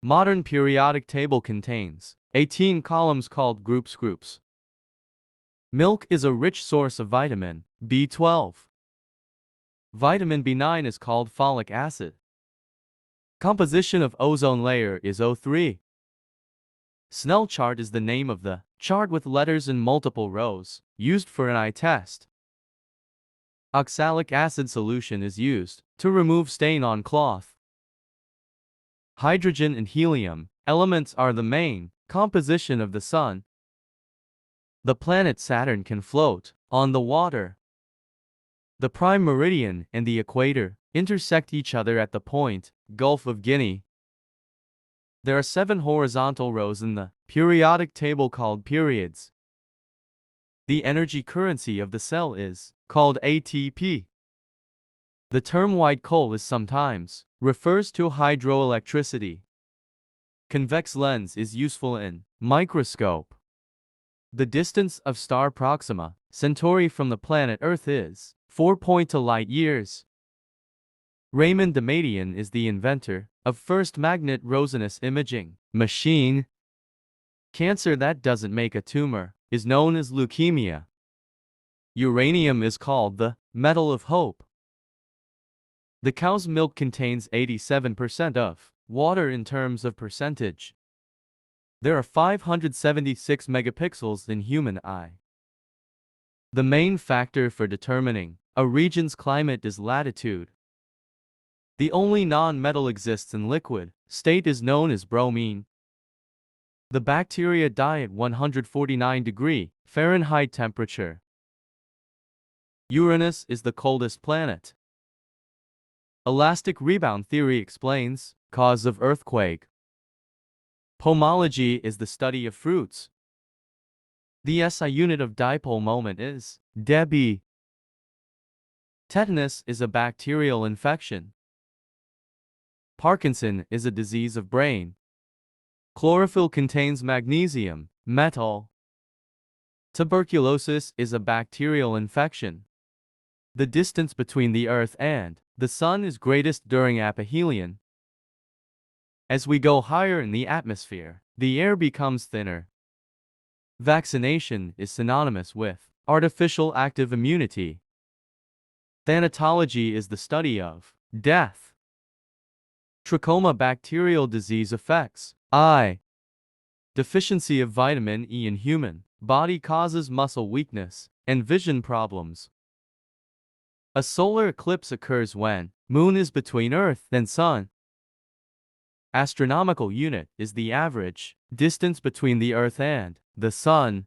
Modern periodic table contains 18 columns called groups. Milk is a rich source of vitamin B12. Vitamin B9 is called folic acid. Composition of ozone layer is O3. Snell chart is the name of the chart with letters in multiple rows, used for an eye test. Oxalic acid solution is used to remove stain on cloth. Hydrogen and helium elements are the main composition of the Sun. The planet Saturn can float on the water. The prime meridian and the equator intersect each other at the point, Gulf of Guinea. There are 7 horizontal rows in the periodic table called periods. The energy currency of the cell is called ATP. The term white coal is sometimes refers to hydroelectricity. Convex lens is useful in microscope. The distance of star Proxima Centauri from the planet Earth is 4.2 light-years. Raymond Damadian is the inventor of first magnet resonance imaging machine. Cancer that doesn't make a tumor is known as leukemia. Uranium is called the metal of hope. The cow's milk contains 87% of water in terms of percentage. There are 576 megapixels in human eye. The main factor for determining a region's climate is latitude. The only non-metal exists in liquid state is known as bromine. The bacteria die at 149 degree Fahrenheit temperature. Uranus is the coldest planet. Elastic rebound theory explains cause of earthquake. Pomology is the study of fruits. The SI unit of dipole moment is dB. Tetanus is a bacterial infection. Parkinson is a disease of brain. Chlorophyll contains magnesium, metal. Tuberculosis is a bacterial infection. The distance between the Earth and the Sun is greatest during aphelion. As we go higher in the atmosphere, the air becomes thinner. Vaccination is synonymous with artificial active immunity. Thanatology is the study of death. Trachoma bacterial disease affects eye. Deficiency of vitamin E in human body causes muscle weakness and vision problems. A solar eclipse occurs when moon is between Earth and Sun. Astronomical unit is the average distance between the Earth and the Sun.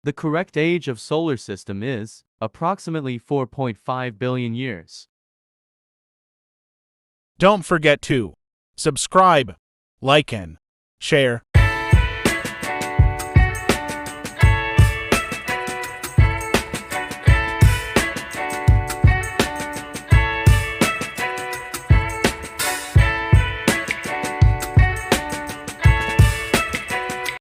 The correct age of solar system is approximately 4.5 billion years. Don't forget to subscribe, like and share.